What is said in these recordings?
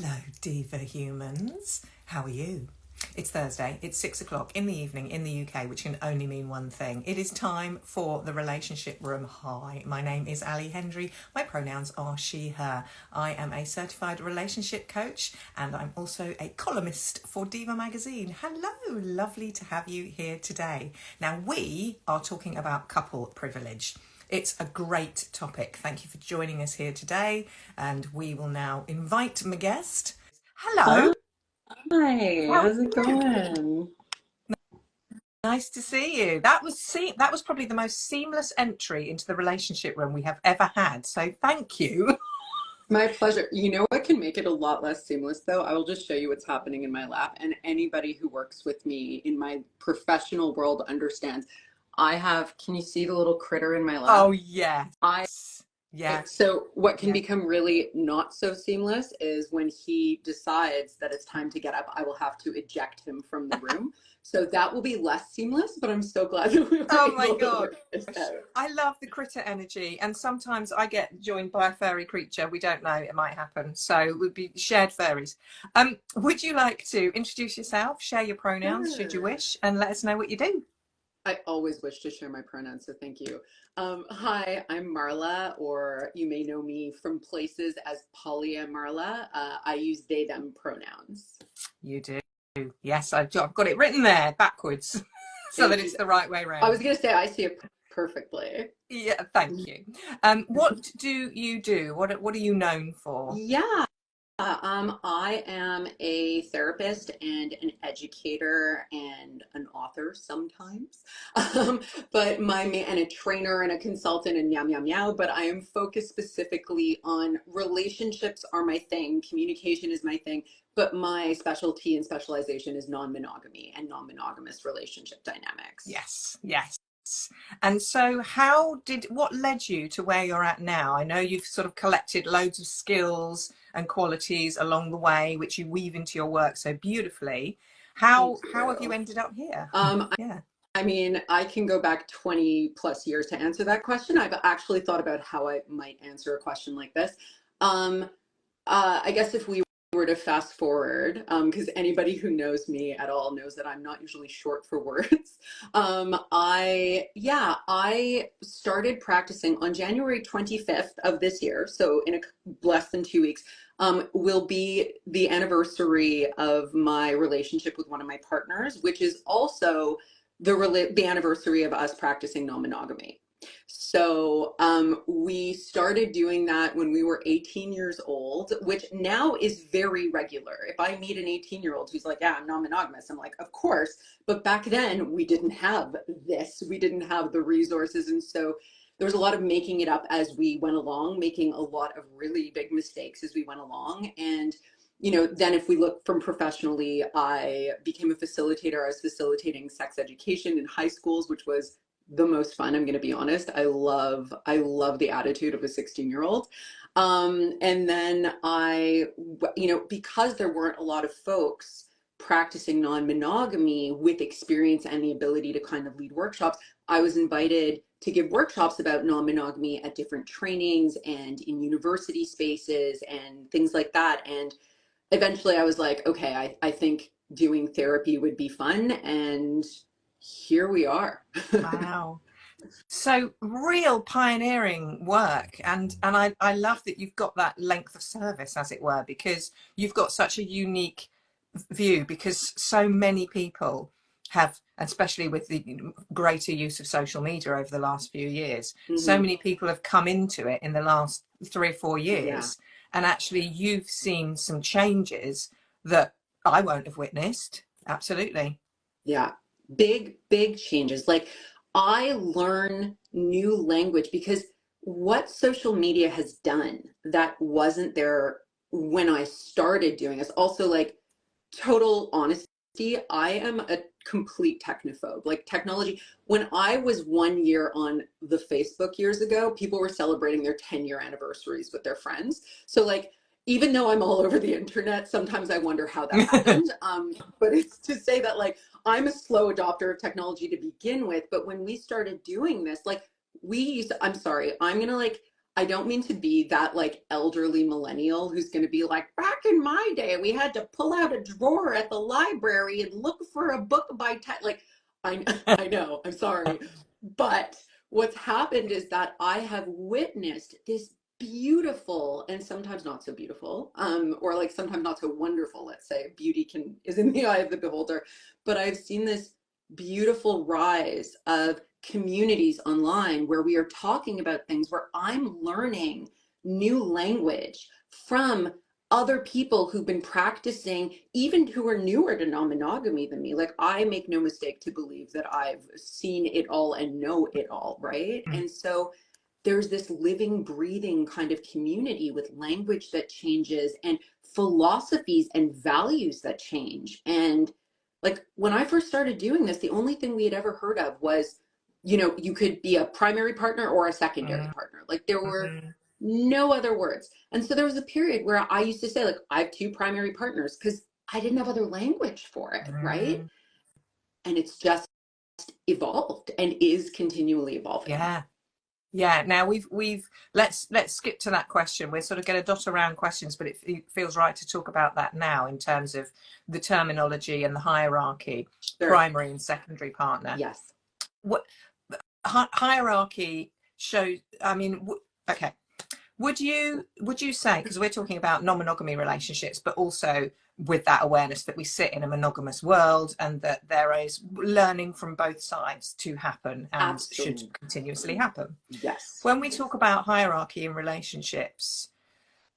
Hello, Diva humans. How are you? It's Thursday, it's 6 o'clock in the evening in the UK, which can only mean one thing. It is time for the Relationship Room. Hi, my name is Ali Hendry. My pronouns are she, her. I am a certified relationship coach and I'm also a columnist for Diva magazine. Hello, lovely to have you here today. Now, we are talking about couple privilege. It's a great topic. Thank you for joining us here today. And we will now invite my guest. Hello. Hi, How are how's it you? going? Nice to see you. That was probably the most seamless entry into the relationship room we have ever had. So thank you. My pleasure. You know what can make it a lot less seamless though? I will just show you what's happening in my lap. And anybody who works with me in my professional world understands. Can you see the little critter in my Oh, lap? I yes. Yes. So what can Yes. become really not so seamless is when he decides that it's time to get up, I will have to eject him from the room. So that will be less seamless, but I'm so glad that we were Oh my able to gosh. work this out. I love the critter energy. And sometimes I get joined by a fairy creature. We don't know, it might happen. So it would be shared fairies. Would you like to introduce yourself, share your pronouns, should you Sure. wish, and let us know what you do? I always wish to share my pronouns, so thank you. Hi, I'm Marla, or you may know me from places as PolyaMarla. I use they, them pronouns. You do. Yes, I've got it written there backwards so that Thank it's you. the right way I was round. going to say I see it perfectly. Yeah, thank you. What do you do? What are you known for? Yeah. I am a therapist and an educator and an author sometimes, um, and a trainer and a consultant and meow meow meow. But I am focused specifically on relationships are my thing. Communication is my thing. But my specialty and specialization is non-monogamy and non-monogamous relationship dynamics. Yes, yes. And so what led you to where you're at now? I know you've sort of collected loads of skills and qualities along the way, which you weave into your work so beautifully. Thank How have you you. ended up here? Um, Yeah. I mean, I can go back 20 plus years to answer that question. I've actually thought about how I might answer a question like this. Um, I guess if we were to fast forward, because anybody who knows me at all knows that I'm not usually short for words. I started practicing on January 25th of this year. So in less than 2 weeks, will be the anniversary of my relationship with one of my partners, which is also the anniversary of us practicing non-monogamy. So we started doing that when we were 18 years old, which now is very regular. If I meet an 18-year-old who's like, yeah, I'm non-monogamous, I'm like, of course. But back then we didn't have this. We didn't have the resources. And so there was a lot of making it up as we went along, making a lot of really big mistakes as we went along. And then if we look from professionally, I became a facilitator. I was facilitating sex education in high schools, which was the most fun. I'm going to be honest. I love the attitude of a 16-year-old. And then because there weren't a lot of folks practicing non-monogamy with experience and the ability to kind of lead workshops, I was invited to give workshops about non-monogamy at different trainings and in university spaces and things like that. And eventually I was like, okay, I think doing therapy would be fun. And here we are. Wow. So real pioneering work, and I love that you've got that length of service, as it were, because you've got such a unique view, because so many people have, especially with the greater use of social media over the last few years, so Mhm. many people have come into it in the last 3 or 4 Yeah. years, and actually you've seen some changes that I won't have witnessed. Absolutely. Yeah. Big, big changes. Like I learn new language because what social media has done that wasn't there when I started doing this. Also, like total honesty, I am a complete technophobe. Like technology, when I was 1 year on the Facebook years ago, people were celebrating their 10-year anniversaries with their friends. So like, even though I'm all over the internet, sometimes I wonder how that happened. But it's to say that like, I'm a slow adopter of technology to begin with. But when we started doing this, like I'm sorry, I'm gonna like, I don't mean to be that like elderly millennial who's going to be like, back in my day, we had to pull out a drawer at the library and look for a book by like, I, I know, I'm sorry. But what's happened is that I have witnessed this beautiful and sometimes not so beautiful, or like sometimes not so wonderful, let's say, beauty is in the eye of the beholder. But I've seen this beautiful rise of communities online where we are talking about things, where I'm learning new language from other people who've been practicing, even who are newer to non-monogamy than me. Like, I make no mistake to believe that I've seen it all and know it all, right? And so there's this living, breathing kind of community with language that changes and philosophies and values that change. And like, when I first started doing this, the only thing we had ever heard of was, you know, you could be a primary partner or a secondary partner. Like, there were no other words. And so there was a period where I used to say, like, I have two primary partners, because I didn't have other language for it, right? And it's just evolved and is continually evolving. Yeah. Yeah. Now we've let's skip to that question. We're sort of going to dot around questions, but it feels right to talk about that now in terms of the terminology and the hierarchy, primary and secondary partner. Yes. What hierarchy shows? I mean, okay. Would you say, because we're talking about non-monogamy relationships, but also with that awareness that we sit in a monogamous world and that there is learning from both sides to happen and Absolutely. Should continuously happen. Yes. When we talk about hierarchy in relationships,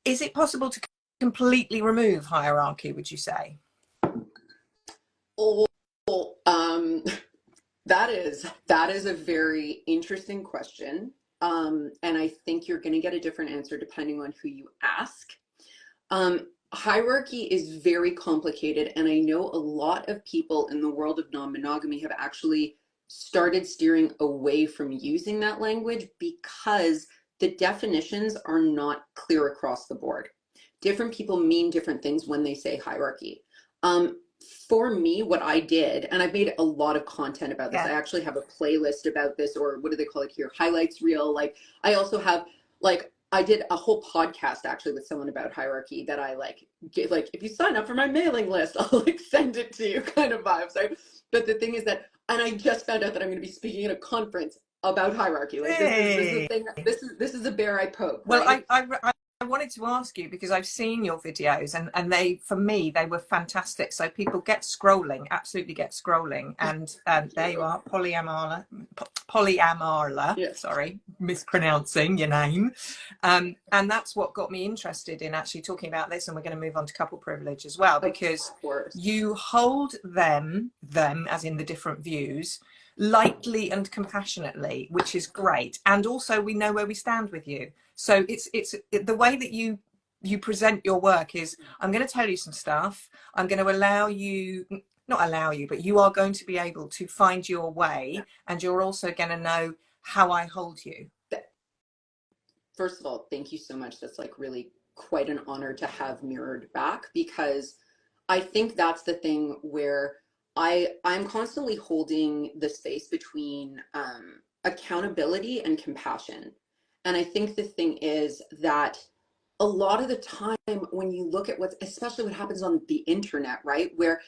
is it possible to completely remove hierarchy, would you say? That is a very interesting question. And I think you're going to get a different answer depending on who you ask. Hierarchy is very complicated, and I know a lot of people in the world of non-monogamy have actually started steering away from using that language because the definitions are not clear across the board. Different people mean different things when they say hierarchy. For me, what I did, and I've made a lot of content about this. I actually have a playlist about this, or what do they call it here? Highlights reel. Like, I also have, like, I did a whole podcast actually with someone about hierarchy that I give, if you sign up for my mailing list, I'll like send it to you kind of vibes, right? But the thing is that, and I just found out that I'm going to be speaking at a conference about hierarchy. Like, this is a bear I poke. Well, right? I wanted to ask you, because I've seen your videos and they, for me, they were fantastic. So people get scrolling, absolutely get scrolling. And there you are, PolyaMarla, Yes. Sorry, mispronouncing your name. And that's what got me interested in actually talking about this. And we're going to move on to couple privilege as well, because you hold them as in the different views, lightly and compassionately, which is great. And also we know where we stand with you. So it's the way that you present your work is, I'm going to tell you some stuff. I'm going to not allow you, but you are going to be able to find your way, and you're also going to know how I hold you. First of all, thank you so much. That's like really quite an honor to have mirrored back, because I think that's the thing where I'm constantly holding the space between accountability and compassion. And I think the thing is that a lot of the time when you look at especially what happens on the internet, right, where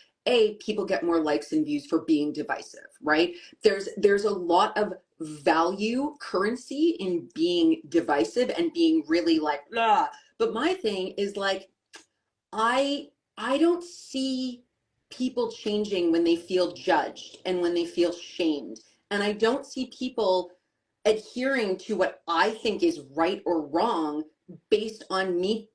people get more likes and views for being divisive, right? There's a lot of value currency in being divisive and being really like, blah. But my thing is like, I don't see people changing when they feel judged and when they feel shamed. And I don't see people adhering to what I think is right or wrong based on me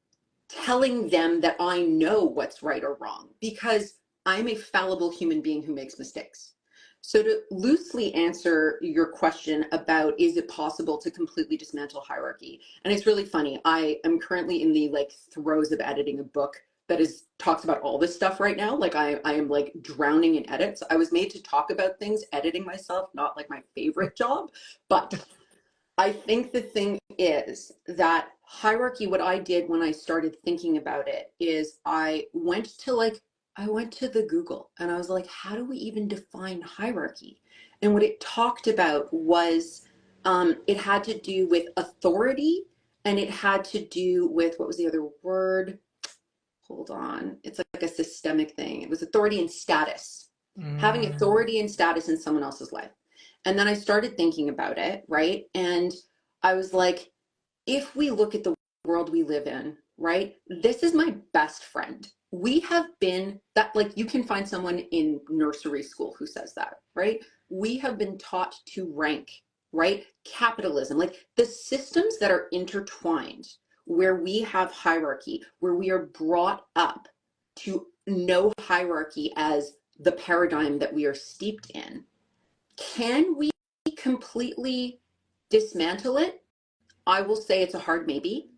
telling them that I know what's right or wrong, because I'm a fallible human being who makes mistakes. So to loosely answer your question about, is it possible to completely dismantle hierarchy? And it's really funny. I am currently in the throes of editing a book that talks about all this stuff right now. Like, I am like drowning in edits. I was made to talk about things, editing myself, not like my favorite job. But I think the thing is that hierarchy, what I did when I started thinking about it is I went to the Google and I was like, how do we even define hierarchy? And what it talked about was, it had to do with authority And it had to do with, what was the other word? Hold on. It's like a systemic thing. It was authority and status, having authority and status in someone else's life. And then I started thinking about it, right? And I was like, if we look at the world we live in, right? This is my best friend. We have been that, like, you can find someone in nursery school who says that, right? We have been taught to rank, right? Capitalism, like the systems that are intertwined, where we have hierarchy, where we are brought up to know hierarchy as the paradigm that we are steeped in. Can we completely dismantle it? I will say it's a hard maybe.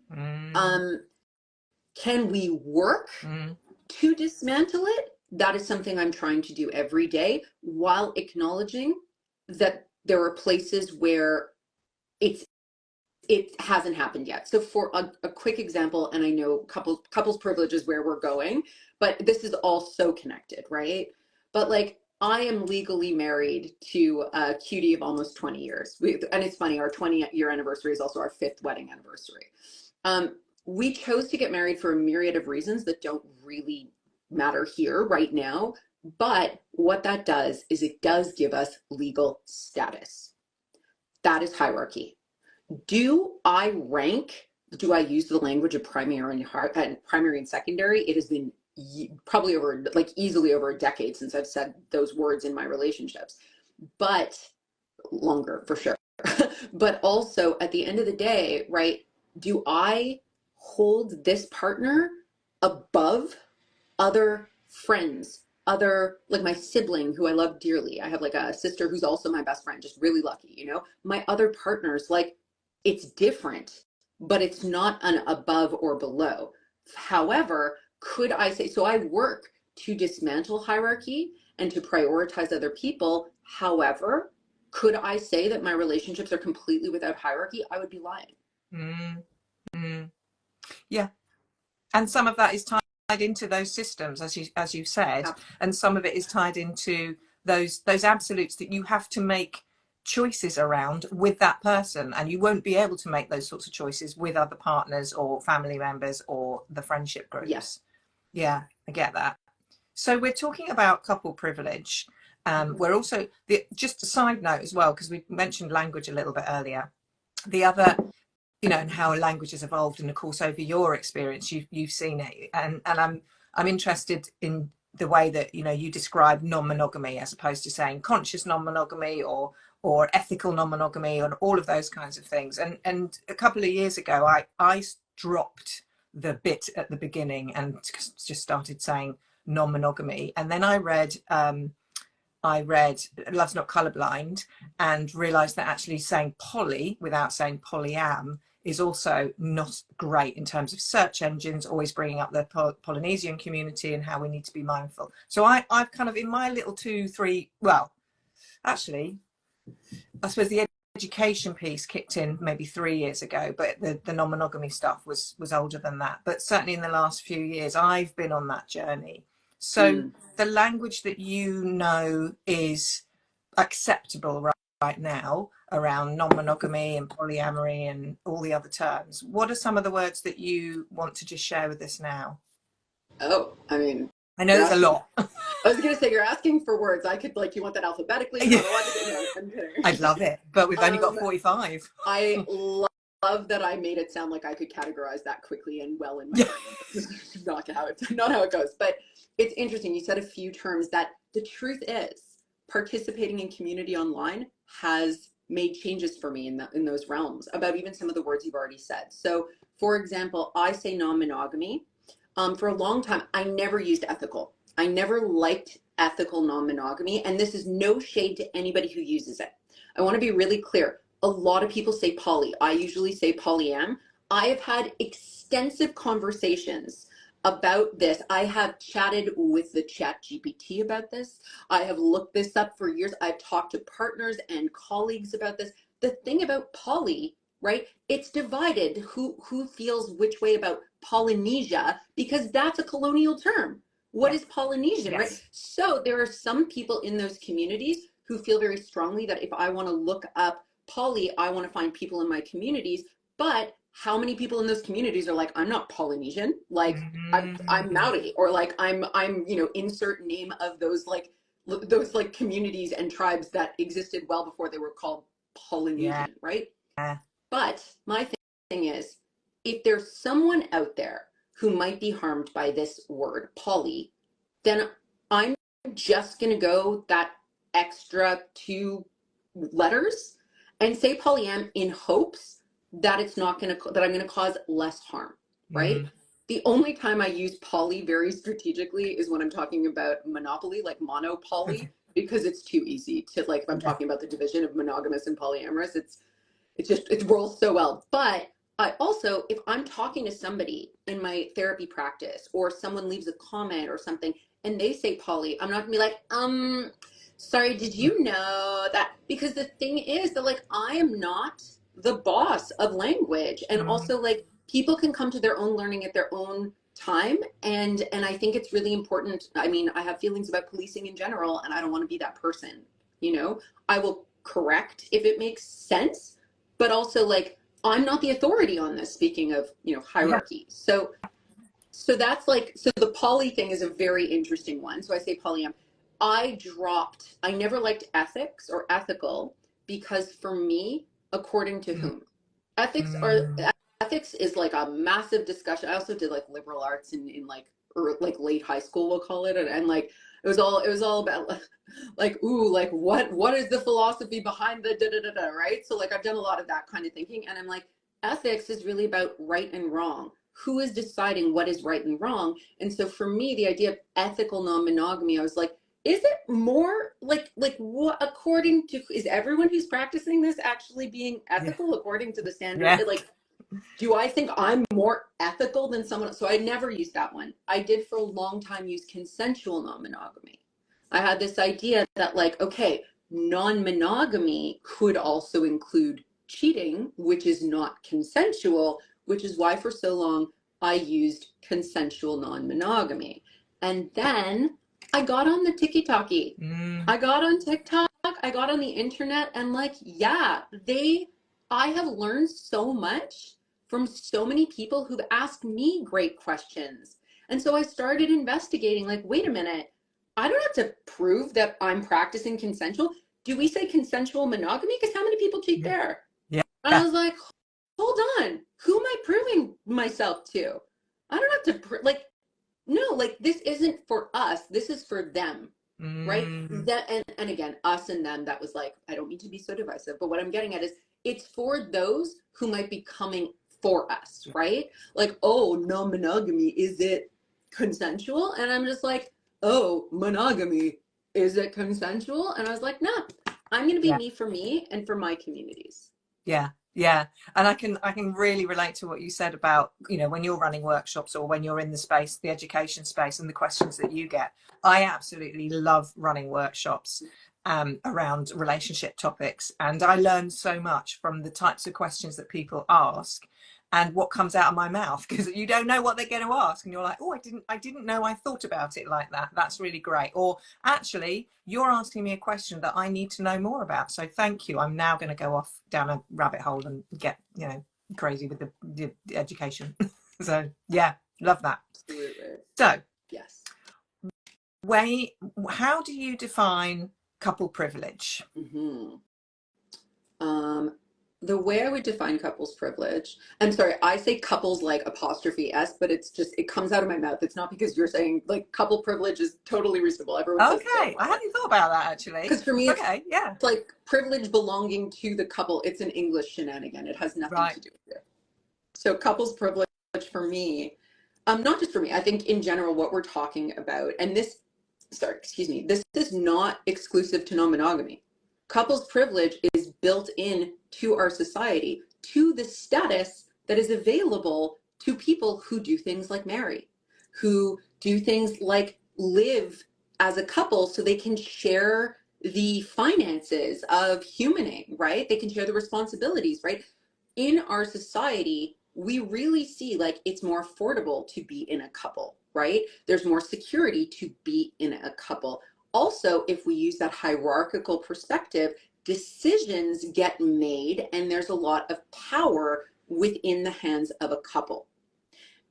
Can we work to dismantle it? That is something I'm trying to do every day, while acknowledging that there are places where it hasn't happened yet. So for a quick example, and I know couples privilege is where we're going, but this is all so connected, right? But like, I am legally married to a cutie of almost 20 years. And it's funny, our 20-year anniversary is also our 5th wedding anniversary. We chose to get married for a myriad of reasons that don't really matter here right now. But what that does is it does give us legal status. That is hierarchy. Do I rank? Do I use the language of primary and secondary? It has been probably easily over a decade since I've said those words in my relationships, but longer for sure. But also at the end of the day, right? Do I hold this partner above other friends, like my sibling who I love dearly? I have like a sister who's also my best friend, just really lucky, you know? My other partners, like, it's different, but it's not an above or below. However, could I say, so I work to dismantle hierarchy and to prioritize other people. However, could I say that my relationships are completely without hierarchy? I would be lying. Yeah. And some of that is tied into those systems, as you said, and some of it is tied into those absolutes that you have to make choices around with that person, and you won't be able to make those sorts of choices with other partners or family members or the friendship groups. Yes. Yeah, I get that. So we're talking about couple privilege. We're also, just a side note as well, because we mentioned language a little bit earlier. The other, you know, and how language has evolved, and of course over your experience you've seen it, and I'm interested in the way that, you know, you describe non-monogamy as opposed to saying conscious non-monogamy or ethical non-monogamy and all of those kinds of things. And a couple of years ago I dropped the bit at the beginning and just started saying non-monogamy, and then I read Love's Not Colorblind and realized that actually saying poly without saying polyam is also not great in terms of search engines, always bringing up the Polynesian community and how we need to be mindful. So I've kind of, in my little 2-3, well, actually, I suppose the education piece kicked in maybe 3 years ago, but the non-monogamy stuff was older than that. But certainly in the last few years, I've been on that journey. So the language that you know is acceptable right now around non-monogamy and polyamory and all the other terms, what are some of the words that you want to just share with us now? Oh, I mean, I know there's a lot. I was going to say, you're asking for words. I could, like, you want that alphabetically? No, I'm kidding. I'd love it, but we've only got 45. I love that I made it sound like I could categorize that quickly and well in my brain. not how it goes. But it's interesting. You said a few terms that the truth is, participating in community online has made changes for me in those realms about even some of the words you've already said. So, for example, I say non-monogamy. For a long time, I never used ethical. I never liked ethical non-monogamy, and this is no shade to anybody who uses it. I want to be really clear. A lot of people say poly. I usually say polyam. I have had extensive conversations about this. I have chatted with the Chat GPT about this. I have looked this up for years. I've talked to partners and colleagues about this. The thing about poly, right? It's divided who feels which way about Polynesia, because that's a colonial term. What is Polynesian, right? So there are some people in those communities who feel very strongly that if I want to look up poly, I want to find people in my communities. But how many people in those communities are like, I'm not Polynesian, like I'm Mm. Maori, or like I'm you know, insert name of those like communities and tribes that existed well before they were called Yeah. Polynesian, right? But my thing is, if there's someone out there who might be harmed by this word, poly, then I'm just going to go that extra 2 letters and say polyam in hopes that it's not going to, that I'm going to cause less harm, right? Mm. The only time I use poly very strategically is when I'm talking about monopoly, like monopoly, because it's too easy to, like, if I'm Yeah. talking about the division of monogamous and polyamorous, it's just, it rolls so well. But I also, if I'm talking to somebody in my therapy practice, or someone leaves a comment or something and they say poly, I'm not gonna be like, sorry, did you know that? Because the thing is that, like, I am not the boss of language. And Mm. also, like, people can come to their own learning at their own time. And I think it's really important. I mean, I have feelings about policing in general, and I don't want to be that person, you know? I will correct if it makes sense, but also, like, I'm not the authority on this, speaking of, you know, Yeah. hierarchy. So that's like, so the poly thing is a very interesting one. So I say polyam. I never liked ethics or ethical, because for me, according to Mm. whom? Ethics are, Mm. ethics is like a massive discussion. I also did like liberal arts in like, or like late high school, we'll call it. And like, it was all about like, ooh, like what is the philosophy behind the da da da da, right? So like, I've done a lot of that kind of thinking, and I'm like, ethics is really about right and wrong. Who is deciding what is right and wrong? And so for me, the idea of ethical non-monogamy, I was like, is it more like what, according to, is everyone who's practicing this actually being Yeah. ethical according to the standard? Yeah. Like, do I think I'm more ethical than someone else? So I never used that one. I did for a long time use consensual non-monogamy. I had this idea that, like, okay, non-monogamy could also include cheating, which is not consensual, which is why for so long I used consensual non-monogamy. And then I got on the tiki-talkie. Mm. I got on TikTok, I got on the internet, and like, yeah, I have learned so much from so many people who've asked me great questions. And so I started investigating, like, wait a minute, I don't have to prove that I'm practicing consensual. Do we say consensual monogamy? Because how many people cheat Yeah. there? Yeah. And I was like, hold on, who am I proving myself to? I don't have to, like, no, like, this isn't for us, this is for them, right? Mm. That, and again, us and them, that was like, I don't mean to be so divisive, but what I'm getting at is, it's for those who might be coming for us, right? Like, oh, no monogamy, is it consensual? And I'm just like, oh, monogamy, is it consensual? And I was like, no, I'm gonna be Yeah. me for me and for my communities. Yeah. Yeah. And I can really relate to what you said about, when you're running workshops or when you're in the space, the education space, and the questions that you get. I absolutely love running workshops around relationship topics, and I learn so much from the types of questions that people ask and what comes out of my mouth, because you don't know what they're going to ask, and you're like, oh, I didn't know I thought about it like that. That's really great. Or actually, you're asking me a question that I need to know more about, so thank you. I'm now going to go off down a rabbit hole and get crazy with the education. So yeah, love that. Absolutely. So Yes. how do you define couple privilege? Mm-hmm. Um, the way I would define couples privilege, I'm sorry, I say couples like apostrophe S, but it's just, it comes out of my mouth. It's not because you're saying, like, couple privilege is totally reasonable. Everyone says the same Okay, I way. hadn't thought about that actually. Because for me, it's Okay, yeah, like privilege belonging to the couple. It's an English shenanigan. It has nothing right. to do with it. So couples privilege for me, not just for me, I think in general, what we're talking about, and this, sorry, excuse me, this is not exclusive to non-monogamy. Couples privilege is built in to our society, to the status that is available to people who do things like marry, who do things like live as a couple so they can share the finances of humaning, right? They can share the responsibilities, right? In our society, we really see, like, it's more affordable to be in a couple, right? There's more security to be in a couple. Also, if we use that hierarchical perspective, decisions get made and there's a lot of power within the hands of a couple.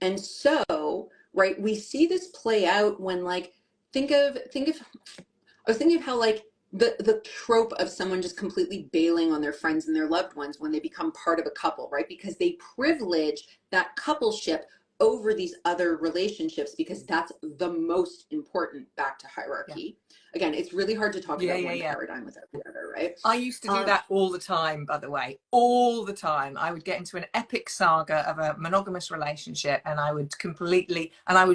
And so, right, we see this play out when like, think of, I was thinking of how like the trope of someone just completely bailing on their friends and their loved ones when they become part of a couple, right? Because they privilege that coupleship over these other relationships because that's the most important, back to hierarchy. Again, it's really hard to talk about one paradigm without the other, right? I used to do that all the time, by the way, all the time. I would get into an epic saga of a monogamous relationship, and I would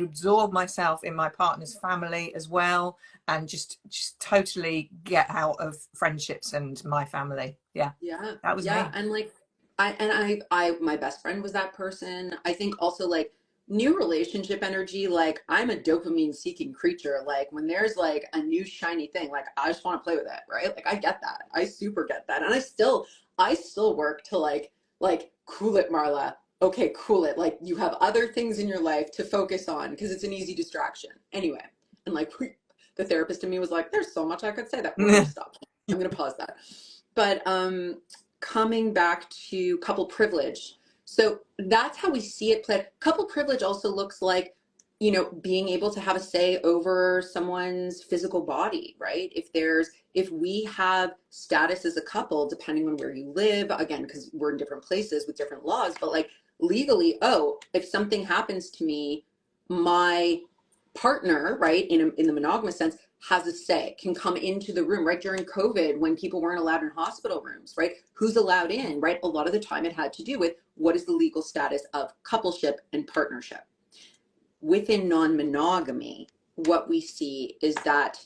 absorb myself in my partner's family as well, and just totally get out of friendships and my family. Yeah. That was me. And like I my best friend was that person. I think also like new relationship energy, like I'm a dopamine seeking creature. Like when there's like a new shiny thing, like I just want to play with it, right? Like I get that. I super get that. And I still work to like cool it, Marla. Okay, cool it. Like you have other things in your life to focus on because it's an easy distraction. Anyway, and like the therapist in me was like, there's so much I could say that we're gonna stop. I'm gonna pause that. But coming back to couple privilege. So that's how we see it play. Couple privilege also looks like, you know, being able to have a say over someone's physical body, right? If we have status as a couple, depending on where you live, again, because we're in different places with different laws, but like legally, if something happens to me, my partner, right, in the monogamous sense, has a say, can come into the room, right? During COVID, when people weren't allowed in hospital rooms, right? Who's allowed in, right? A lot of the time it had to do with what is the legal status of coupleship and partnership. Within non-monogamy, what we see is that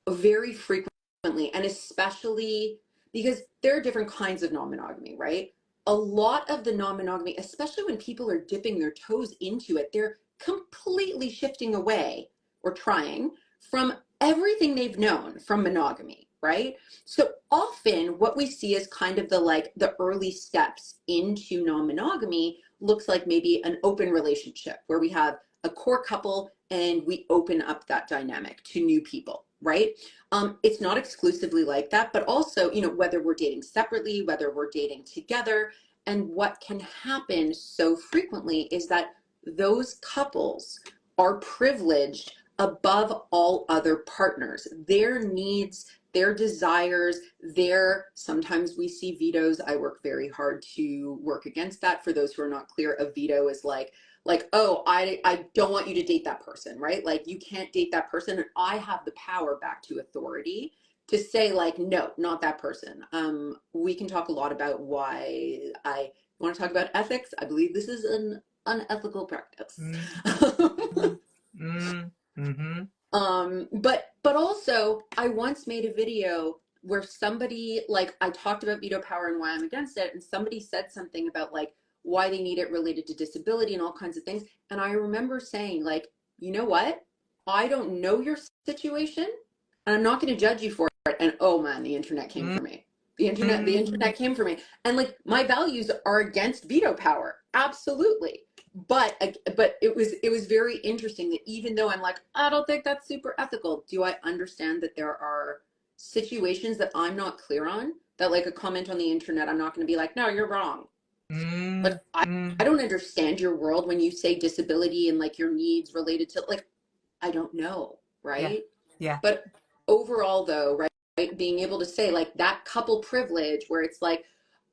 very frequently, and especially because there are different kinds of non-monogamy, right? A lot of the non-monogamy, especially when people are dipping their toes into it, they're completely shifting away or trying from everything they've known from monogamy, right? So often what we see is kind of the early steps into non-monogamy looks like maybe an open relationship where we have a core couple and we open up that dynamic to new people, right? It's not exclusively like that, but also, you know, whether we're dating separately, whether we're dating together, and what can happen so frequently is that those couples are privileged above all other partners. Their needs, their desires, sometimes we see vetoes. I work very hard to work against that. For those who are not clear, a veto is like, oh, I don't want you to date that person, right? Like you can't date that person. And I have the power, back to authority, to say like, no, not that person. We can talk a lot about why I want to talk about ethics. I believe this is an unethical practice. But also I once made a video where somebody, like, I talked about veto power and why I'm against it, and somebody said something about like why they need it related to disability and all kinds of things. And I remember saying like, you know what? I don't know your situation and I'm not going to judge you for it. And oh man, the internet came for me. The internet came for me. And like my values are against veto power. Absolutely. But it was very interesting that even though I'm like, I don't think that's super ethical, do I understand that there are situations that I'm not clear on, that like a comment on the internet, I'm not going to be like, no, you're wrong. But I don't understand your world when you say disability and like your needs related to, like, I don't know, right? Yeah. But overall though, right, being able to say like that couple privilege, where it's like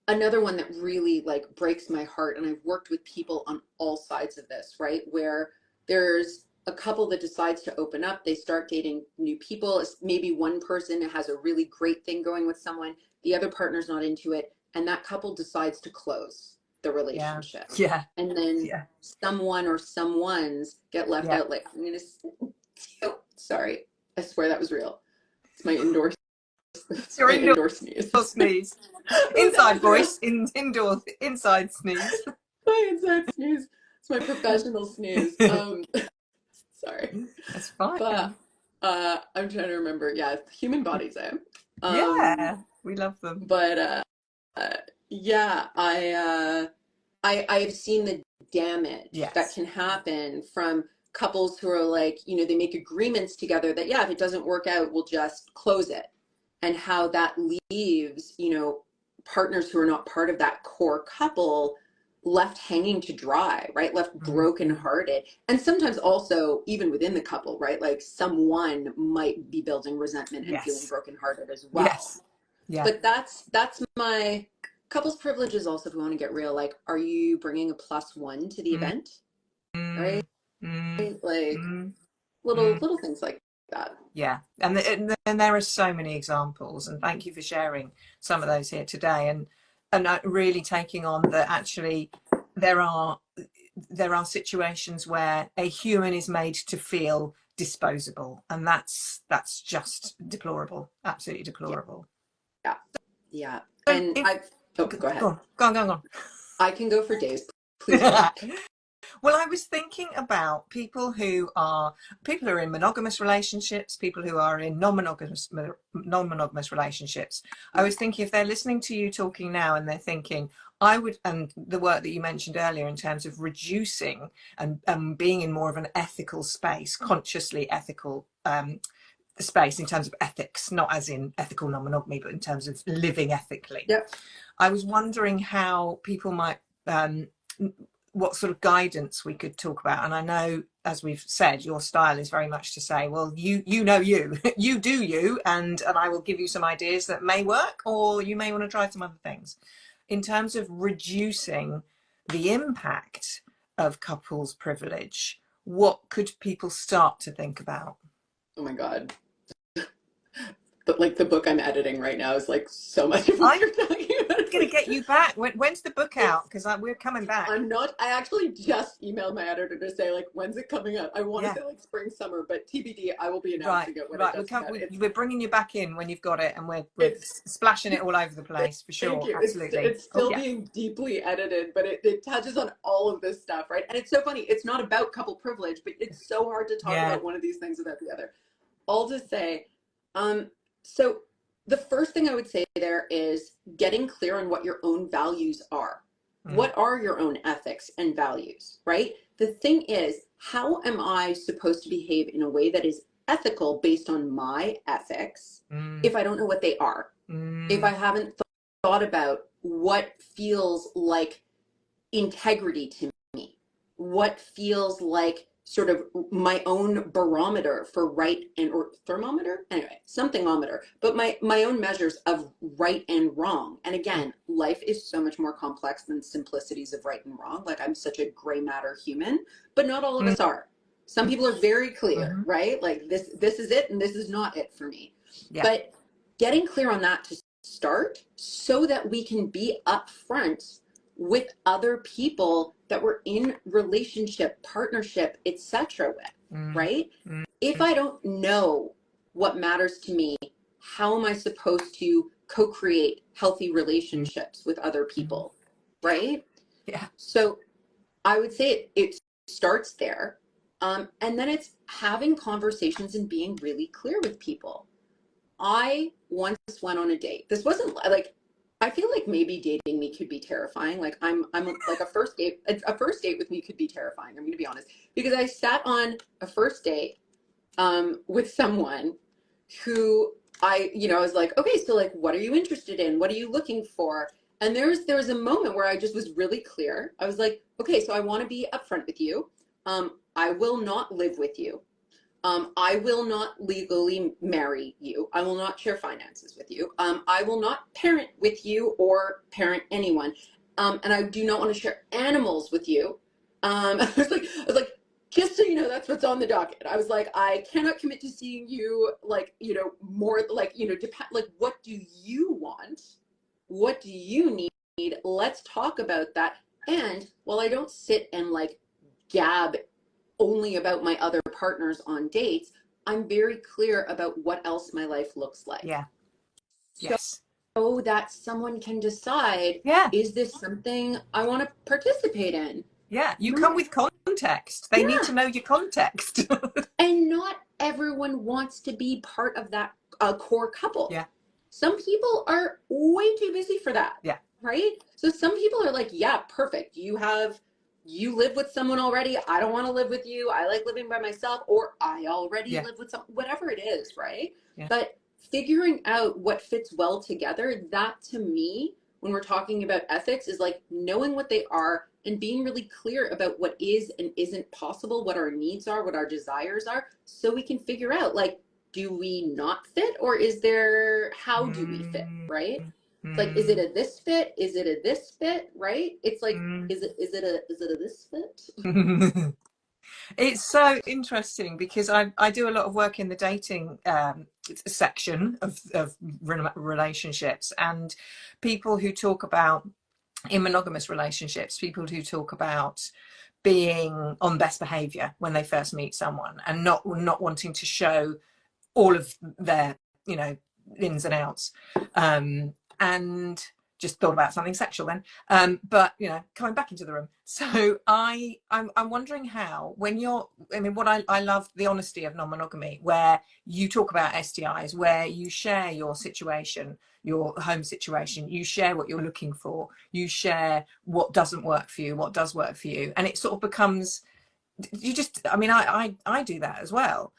another one that really like breaks my heart, and I've worked with people on all sides of this, right, where there's a couple that decides to open up, they start dating new people, maybe one person has a really great thing going with someone, the other partner's not into it, and that couple decides to close the relationship. And then someone or someones get left out. Like, I'm gonna sorry, I swear that was real. It's my indoor indoor sneeze. Inside voice, indoor, inside sneeze. My inside sneeze. It's my professional sneeze. Sorry. That's fine. But I'm trying to remember. Yeah, human bodies, we love them. But yeah, I've seen the damage that can happen from couples who are like, you know, they make agreements together that, if it doesn't work out, we'll just close it. And how that leaves, you know, partners who are not part of that core couple left hanging to dry, right? Left brokenhearted. And sometimes also even within the couple, right? Like someone might be building resentment and feeling brokenhearted as well. Yes. Yeah. But that's my couples privileges also, if we want to get real, like, are you bringing a +1 to the event? Right? Like little things like that. Yeah, and there are so many examples, and thank you for sharing some of those here today, and really taking on that actually there are situations where a human is made to feel disposable, and that's just deplorable, absolutely deplorable. Yeah. So And go ahead. Go on. I can go for days. Please go. Well, I was thinking about people who are in monogamous relationships, people who are in non-monogamous relationships. I was thinking if they're listening to you talking now and they're thinking, and the work that you mentioned earlier in terms of reducing and being in more of an ethical space, consciously ethical space in terms of ethics, not as in ethical non-monogamy, but in terms of living ethically. Yep. I was wondering how people might what sort of guidance we could talk about. And I know, as we've said, your style is very much to say, well, you know, you do you, and I will give you some ideas that may work, or you may want to try some other things. In terms of reducing the impact of couples privilege, what could people start to think about? Oh my God. But like the book I'm editing right now is like so much of what you're talking about. I'm going to get you back. When's the book out? Because we're coming back. I actually just emailed my editor to say, like, when's it coming out? I want to say like spring, summer, but TBD, I will be announcing it when it does come out. We're bringing you back in when you've got it, and we're splashing it all over the place for sure. Thank you. Absolutely. It's still being deeply edited, but it touches on all of this stuff, right? And it's so funny. It's not about couple privilege, but it's so hard to talk about one of these things without the other. All to say, so the first thing I would say there is getting clear on what your own values are. What are your own ethics and values, right? The thing is, how am I supposed to behave in a way that is ethical based on my ethics if I don't know what they are? If I haven't thought about what feels like integrity to me, what feels like sort of my own barometer for right and or thermometer, anyway, somethingometer, but my own measures of right and wrong. And again, life is so much more complex than simplicities of right and wrong. Like, I'm such a gray matter human, but not all of us are. Some people are very clear, right? Like this is it and this is not it for me. But getting clear on that to start so that we can be upfront with other people that we're in relationship, partnership, etc. with, right? If I don't know what matters to me, how am I supposed to co-create healthy relationships with other people, right? Yeah. So I would say it starts there. And then it's having conversations and being really clear with people. I once went on a date. This wasn't like, I feel like maybe dating me could be terrifying. Like I'm like a first date with me could be terrifying. I'm going to be honest, because I sat on a first date with someone who I was like, okay, so like, what are you interested in? What are you looking for? And there was a moment where I just was really clear. I was like, okay, so I want to be upfront with you. I will not live with you. I will not legally marry you. I will not share finances with you. I will not parent with you or parent anyone. And I do not want to share animals with you. I was like, just so you know, that's what's on the docket. I was like, I cannot commit to seeing you, like, more like, like, what do you want? What do you need? Let's talk about that. And while I don't sit and like gab only about my other partners on dates, I'm very clear about what else my life looks like. Yeah. Yes. So that someone can decide, is this something I want to participate in? Yeah, you come with context. They need to know your context. And not everyone wants to be part of that core couple. Yeah. Some people are way too busy for that. Yeah. Right? So some people are like, yeah, perfect. You live with someone already. I don't want to live with you. I like living by myself, or I already live with someone, whatever it is, right? Yeah. But figuring out what fits well together, that to me when we're talking about ethics is like knowing what they are and being really clear about what is and isn't possible, what our needs are, what our desires are, so we can figure out like, do we not fit, or is there, how do we fit, Mm, right? It's like, is it mm, a this fit? Is it a this fit? Right? It's like, mm. is it a this fit? It's so interesting because I do a lot of work in the dating section of relationships, and people who talk about in monogamous relationships, people who talk about being on best behavior when they first meet someone and not wanting to show all of their, you know, ins and outs, and just thought about something sexual then, but you know, coming back into the room. So I'm wondering how, when you're, I mean, what I love the honesty of non-monogamy, where you talk about STIs, where you share your situation, your home situation, you share what you're looking for, you share what doesn't work for you, what does work for you, and it sort of becomes, you just, I mean, I do that as well.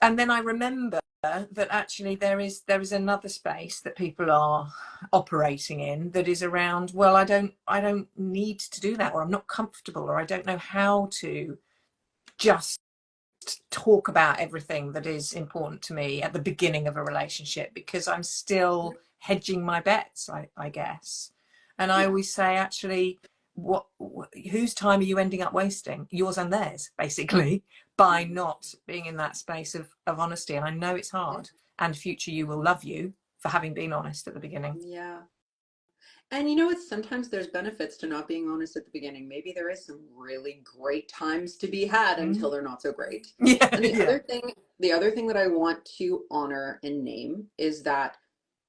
And then I remember that actually there is another space that people are operating in that is around, well, I don't need to do that, or I'm not comfortable, or I don't know how to just talk about everything that is important to me at the beginning of a relationship, because I'm still hedging my bets, I guess. And I Yeah. always say, actually, what whose time are you ending up wasting, yours and theirs, basically, by not being in that space of honesty? And I know it's hard, and future you will love you for having been honest at the beginning. Yeah. And you know what? Sometimes there's benefits to not being honest at the beginning. Maybe there is some really great times to be had Mm. until they're not so great. Yeah, And yeah. the other thing that I want to honor and name is that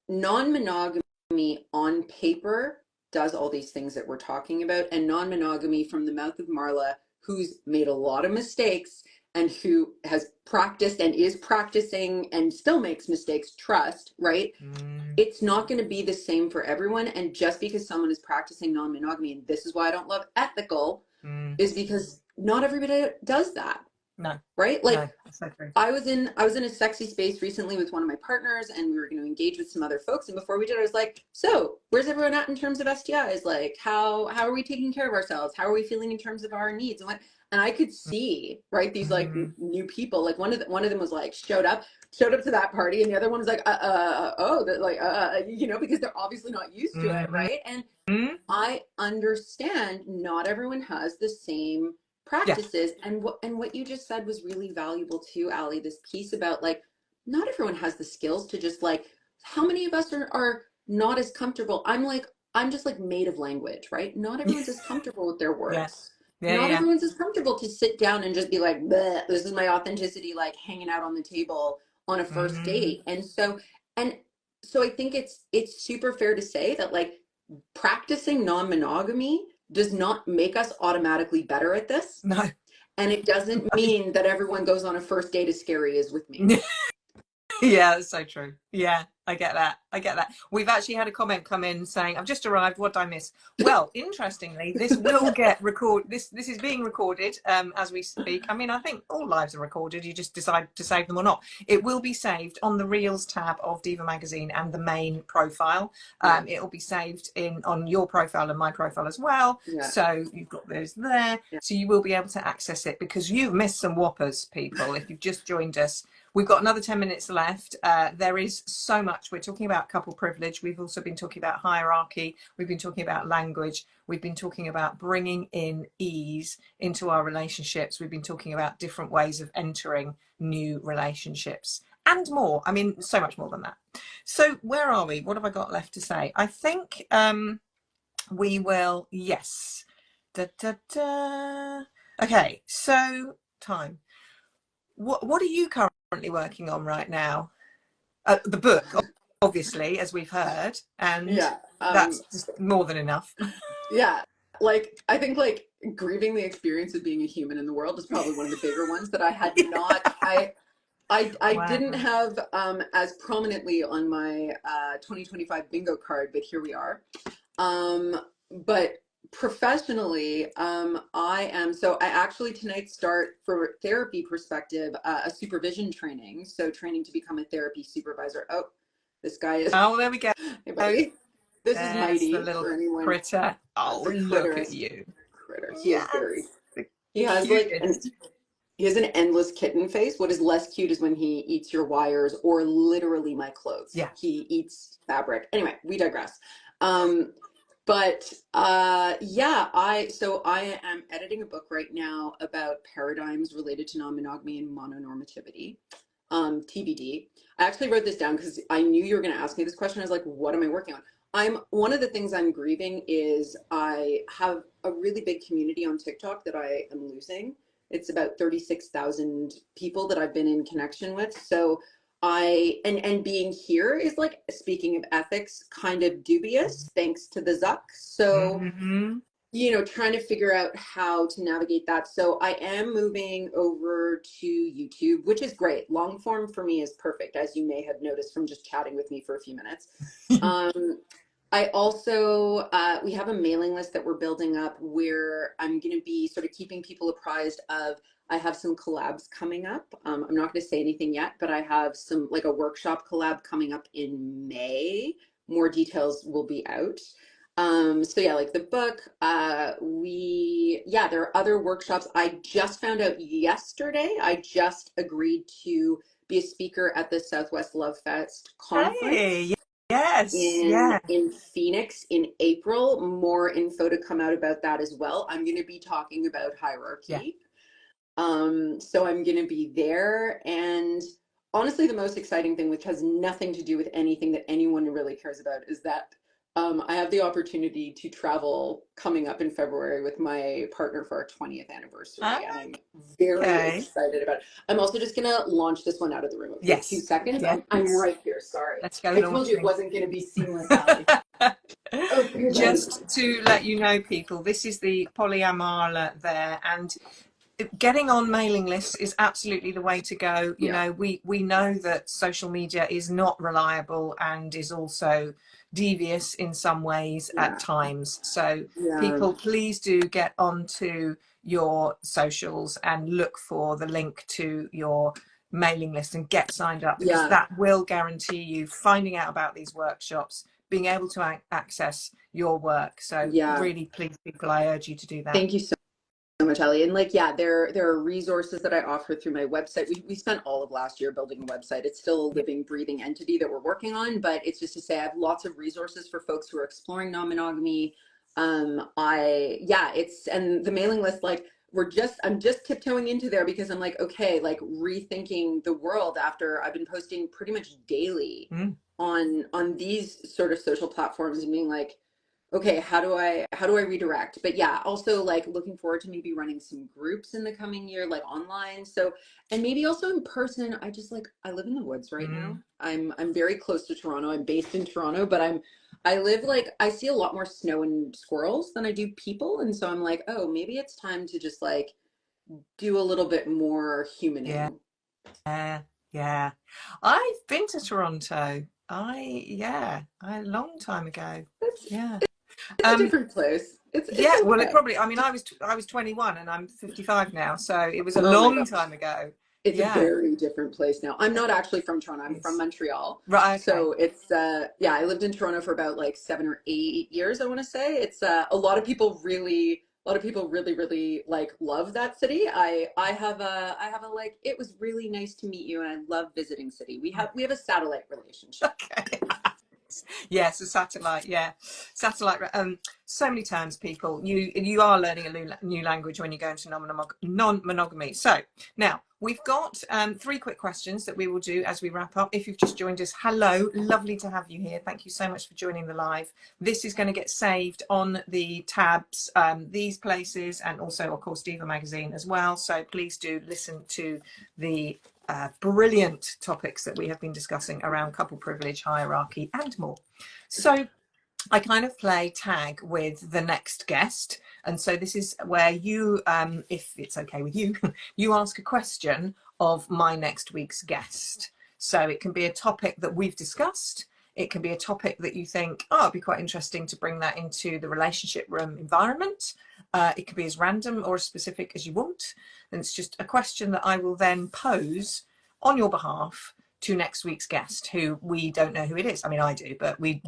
non-monogamy on paper does all these things that we're talking about, and non-monogamy from the mouth of Marla, who's made a lot of mistakes and who has practiced and is practicing and still makes mistakes, trust, right? Mm, It's not going to be the same for everyone. And just because someone is practicing non-monogamy, and this is why I don't love ethical, mm. is because not everybody does that, No, right? Like no, that's so true. I was in a sexy space recently with one of my partners, and we were going to engage with some other folks. And before we did, I was like, "So, where's everyone at in terms of STIs? Like, how are we taking care of ourselves? How are we feeling in terms of our needs?" And what? And I could see, right, these like Mm, new people. Like one of them was like showed up to that party, and the other one was like, oh, that like, because they're obviously not used to it, mm, right? And mm. I understand not everyone has the same Yeah, practices, and what you just said was really valuable too, Ali, this piece about like not everyone has the skills to just like, how many of us are not as comfortable. I'm just like made of language, right? Not everyone's as comfortable with their yeah, words. yeah, Not yeah. everyone's as comfortable to sit down and just be like, "Bleh, this is my authenticity," like hanging out on the table on a first Mm, date. And so I think it's super fair to say that like practicing non-monogamy does not make us automatically better at this. no. And it doesn't mean that everyone goes on a first date as scary as with me. Yeah, that's so true. Yeah, I get that. I get that. We've actually had a comment come in saying, "I've just arrived. What did I miss?" Well, interestingly, this will get This is being recorded as we speak. I mean, I think all lives are recorded. You just decide to save them or not. It will be saved on the Reels tab of Diva magazine and the main profile. Yeah. It will be saved in on your profile and my profile as well. Yeah. So you've got those there. Yeah. So you will be able to access it, because you've missed some whoppers, people. If you've just joined us, we've got another 10 minutes left. There is so much. We're talking about couple privilege. We've also been talking about hierarchy. We've been talking about language. We've been talking about bringing in ease into our relationships. We've been talking about different ways of entering new relationships and more. I mean, so much more than that. So where are we? What have I got left to say? I think we will, yes. Da, da, da. Okay, so time. What are you currently working on right now? The book, obviously, as we've heard, and Yeah. that's just more than enough. Yeah. Like I think like grieving the experience of being a human in the world is probably one of the bigger ones that I had not I didn't Wow. have as prominently on my 2025 bingo card, but here we are. Um, but professionally, I actually tonight start for therapy perspective, a supervision training. So training to become a therapy supervisor. Oh, this guy is, Oh, well, there we go. hey buddy. This is There's the Mighty little for anyone. critter. Oh, The look critter at is you. critter. He is very. Yes, the He has like cutest. he has an endless kitten face. What is less cute is when he eats your wires or literally my clothes. Yeah. He eats fabric. Anyway, we digress. But yeah, I am editing a book right now about paradigms related to non-monogamy and mononormativity. TBD. I actually wrote this down because I knew you were going to ask me this question. I was like, what am I working on? One of the things I'm grieving is I have a really big community on TikTok that I am losing. It's about 36,000 people that I've been in connection with. So and being here is, like, speaking of ethics, kind of dubious thanks to the Zuck. So, Mm-hmm. trying to figure out how to navigate that. So I am moving over to YouTube, which is great. Long form for me is perfect, as you may have noticed from just chatting with me for a few minutes. I also, we have a mailing list that we're building up where I'm going to be sort of keeping people apprised of, I have some collabs coming up. I'm not going to say anything yet, but I have some, like, a workshop collab coming up in May. More details will be out. So yeah, like the book, there are other workshops. I just found out yesterday, I just agreed to be a speaker at the Southwest Love Fest Hey, conference yes, in yeah, Phoenix in April. More info to come out about that as well. I'm going to be talking about yeah. hierarchy. So I'm going to be there. And honestly, the most exciting thing, which has nothing to do with anything that anyone really cares about, is that I have the opportunity to travel coming up in February with my partner for our 20th anniversary. And I'm very Okay. excited about it. I'm also just going to launch this one out of the room. Okay, Yes. 2 seconds. Yes. I'm right here. Sorry. Let's go I told you it launching. wasn't going to be seamless, Ali. Okay, then. Just to let you know, people, this is the PolyaMarla there, and getting on mailing lists is absolutely the way to go. You Yeah. know, we know that social media is not reliable and is also devious in some ways at Yeah. times. So Yeah. people, please do get onto your socials and look for the link to your mailing list and get signed up, because Yeah. that will guarantee you finding out about these workshops, being able to access your work. So Yeah. really, please, people, I urge you to do that. Thank you so much, Ellie. And, like, yeah, there are resources that I offer through my website. We spent all of last year building a website. It's still a living, breathing entity that we're working on, but it's just to say I have lots of resources for folks who are exploring non-monogamy. And the mailing list, like, I'm just tiptoeing into there because I'm like, okay, like, rethinking the world after I've been posting pretty much daily on these sort of social platforms and being like, okay, how do I redirect? But yeah, also, like, looking forward to maybe running some groups in the coming year, like online. So, and maybe also in person. I live in the woods right now. I'm very close to Toronto. I'm based in Toronto, but I see a lot more snow and squirrels than I do people. And so I'm like, oh, maybe it's time to just, like, do a little bit more Yeah. humaning. Yeah. I've been to Toronto. A long time ago. It's Yeah. it's a different place. It's Yeah, well, it okay. probably, I mean, I was 21 and I'm 55 now, so it was a Oh my long God. time ago. It's a Yeah. very different place now. I'm not actually from Toronto. I'm from It's Montreal. right, okay. So it's I lived in Toronto for about, like, 7 or 8 years, I want to say. It's a lot of people really, really, like, love that city. I have a like, it was really nice to meet you and I love visiting city. We have a satellite relationship. Okay. Yes, a satellite. Yeah, satellite. So many terms, people. You are learning a new language when you go into non-monogamy. So now we've got 3 quick questions that we will do as we wrap up. If you've just joined us, hello, lovely to have you here. Thank you so much for joining the live. This is going to get saved on the tabs, these places, and also, of course, Diva magazine as well. So please do listen to the brilliant topics that we have been discussing around couple privilege, hierarchy, and more. So I kind of play tag with the next guest. And so this is where you, if it's okay with you, you ask a question of my next week's guest. So it can be a topic that we've discussed. It can be a topic that you think, oh, it'd be quite interesting to bring that into the relationship room environment. It could be as random or as specific as you want. And it's just a question that I will then pose on your behalf to next week's guest, who we don't know who it is. I mean, I do, but we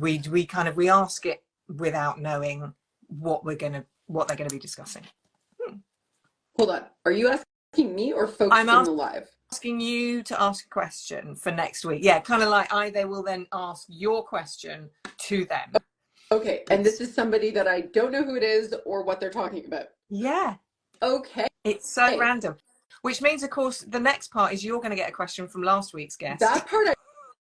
ask it without knowing what they're going to be discussing. Hold on. Are you asking me or folks I'm in the live? Asking you to ask a question for next week. Yeah, kind of like they will then ask your question to them. Okay, and this is somebody that I don't know who it is or what they're talking about. Yeah. Okay. It's so random. Which means, of course, the next part is you're going to get a question from last week's guest. That part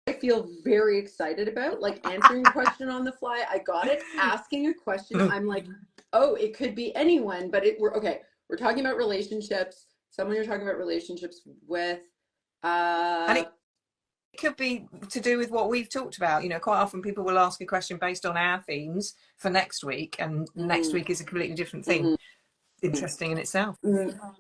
I feel very excited about, like answering a question on the fly. I got it. Asking a question, I'm like, oh, it could be anyone, but we're talking about relationships. Someone you're talking about relationships with. And it could be to do with what we've talked about. You know, quite often people will ask a question based on our themes for next week, and next week is a completely different theme. Interesting in itself.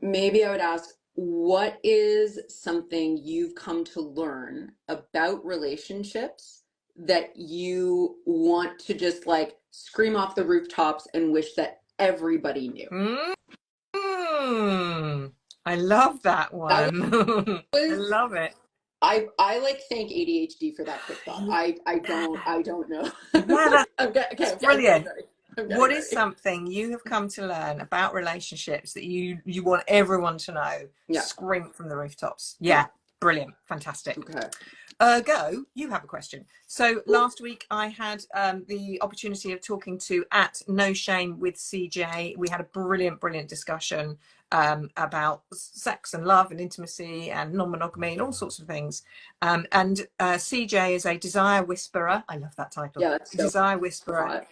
Maybe I would ask, what is something you've come to learn about relationships that you want to just like scream off the rooftops and wish that everybody knew? I love that one. I love it. I like thank ADHD for that quick thought. I don't know. Yeah, that's brilliant. What is ready. something you have come to learn about relationships that you want everyone to know? Yeah. Scream from the rooftops. Yeah. Brilliant. Fantastic. Okay. Go, you have a question. So last week I had the opportunity of talking to @NoShame with CJ. We had a brilliant discussion about sex and love and intimacy and non-monogamy and all sorts of things. And CJ is a desire whisperer. I love that title. Yeah, that's so desire whisperer. hot.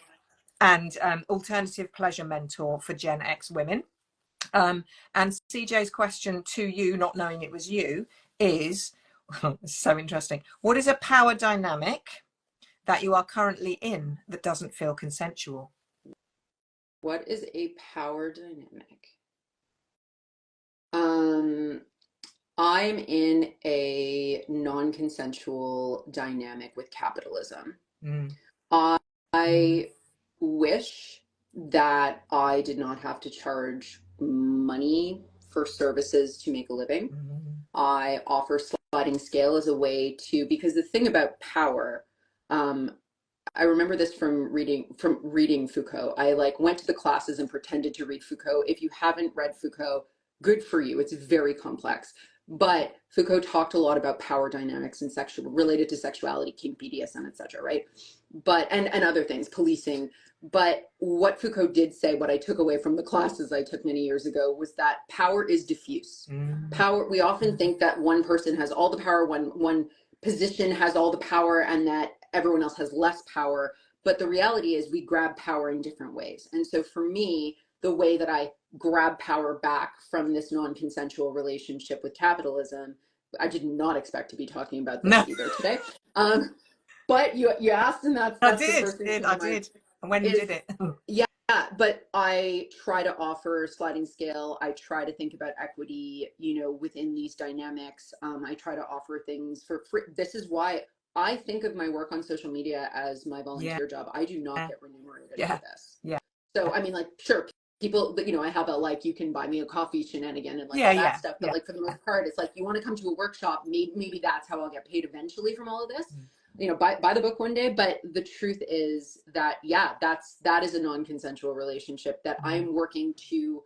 And alternative pleasure mentor for Gen X women. And CJ's question to you, not knowing it was you, is, it's so interesting. What is a power dynamic that you are currently in that doesn't feel consensual? What is a power dynamic? I'm in a non-consensual dynamic with capitalism. I wish that I did not have to charge money for services to make a living. I offer sliding scale as a way to, because the thing about power, I remember this from reading Foucault. I like went to the classes and pretended to read Foucault. If you haven't read Foucault, good for you. It's very complex. But Foucault talked a lot about power dynamics and related to sexuality, kink, BDSM, etc. Right? But and other things, policing. But what Foucault did say, what I took away from the classes I took many years ago, was that power is diffuse. Power. We often think that one person has all the power, one position has all the power, and that everyone else has less power. But the reality is we grab power in different ways. And so for me, the way that I grab power back from this non-consensual relationship with capitalism, I did not expect to be talking about this either today. But you asked, and that's I the first thing I did. And when you did it. Yeah, but I try to offer sliding scale. I try to think about equity, within these dynamics. I try to offer things for free. This is why I think of my work on social media as my volunteer job. I do not get remunerated for this. So, I mean, like, sure, people, I have a, you can buy me a coffee shenanigan and all that stuff. But for the most part, it's like, you want to come to a workshop, maybe that's how I'll get paid eventually from all of this. Buy the book one day. But the truth is that, that is a non-consensual relationship that I'm working to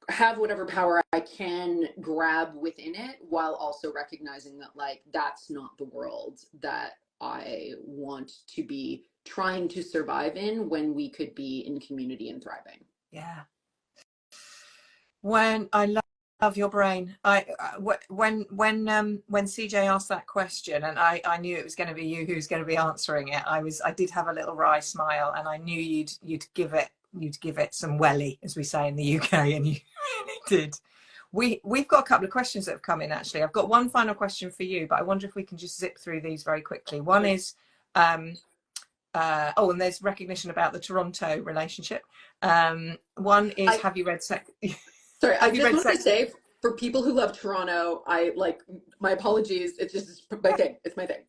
have whatever power I can grab within it, while also recognizing that that's not the world that I want to be trying to survive in, when we could be in community and thriving. Yeah. When I love your brain. When CJ asked that question, and I knew it was going to be you who's going to be answering it, I did have a little wry smile, and I knew you'd give it some welly, as we say in the UK, and you really did. We've got a couple of questions that have come in, actually. I've got one final question for you, but I wonder if we can just zip through these very quickly. One is and there's recognition about the Toronto relationship. One is, have you read sex? Sorry, I just want to say, for people who love Toronto, my apologies. It's just my thing. It's my thing.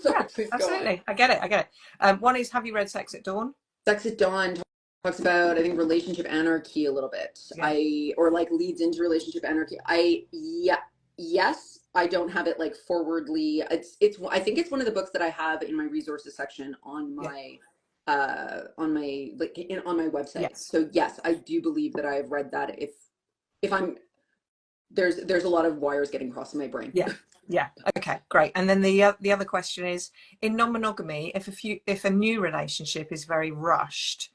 Sorry, please absolutely. I get it. One is, have you read Sex at Dawn? Sex at Dawn talks about, I think, relationship anarchy a little bit. Leads into relationship anarchy. Yes, I don't have it like forwardly. It's I think it's one of the books that I have in my resources section Yeah. on my like on my website. Yes. So yes, I do believe that I have read that. If I'm there's a lot of wires getting crossed in my brain. Yeah. Yeah. Okay. Great. And then the other question is, in non-monogamy, if a new relationship is very rushed,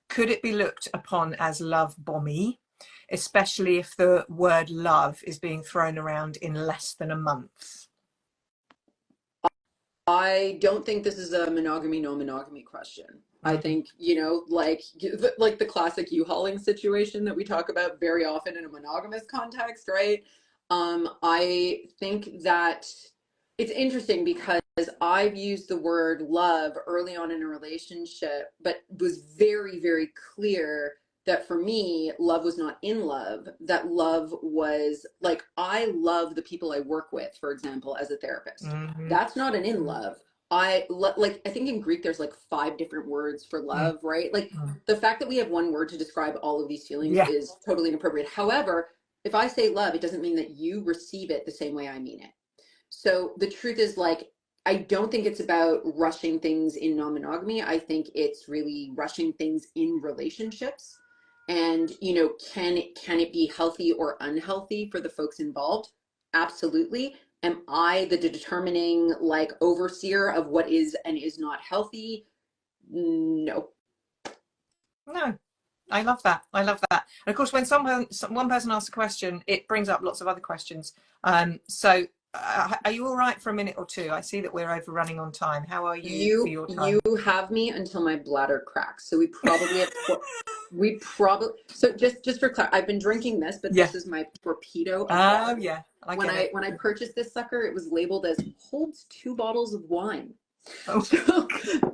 could it be looked upon as love bomby, especially if the word love is being thrown around in less than a month? I don't think this is a monogamy, no monogamy question. I Mm. think, like the classic U-hauling situation that we talk about very often in a monogamous context, right? I think that it's interesting because I've used the word love early on in a relationship, but was very, very clear that for me, love was not in love, that love was like, I love the people I work with, for example, as a therapist. Mm-hmm. That's not an in love. Like, I think in Greek there's like 5 different words for love, right? Like Mm-hmm. the fact that we have one word to describe all of these feelings Yeah. is totally inappropriate. However, if I say love, it doesn't mean that you receive it the same way I mean it. So the truth is, like, I don't think it's about rushing things in non-monogamy. I think it's really rushing things in relationships. And, can it be healthy or unhealthy for the folks involved? Absolutely. Am I the determining like overseer of what is and is not healthy? No. No. I love that. I love that. And of course, when one person asks a question, it brings up lots of other questions. So, are you all right for a minute or two? I see that we're overrunning on time. How are you for your You time? have me until my bladder cracks. So so just for clarity, I've been drinking this, but Yeah. this is my torpedo of Oh, water. yeah. I When get I it. when I purchased this sucker, it was labeled as holds 2 bottles of wine. Oh, So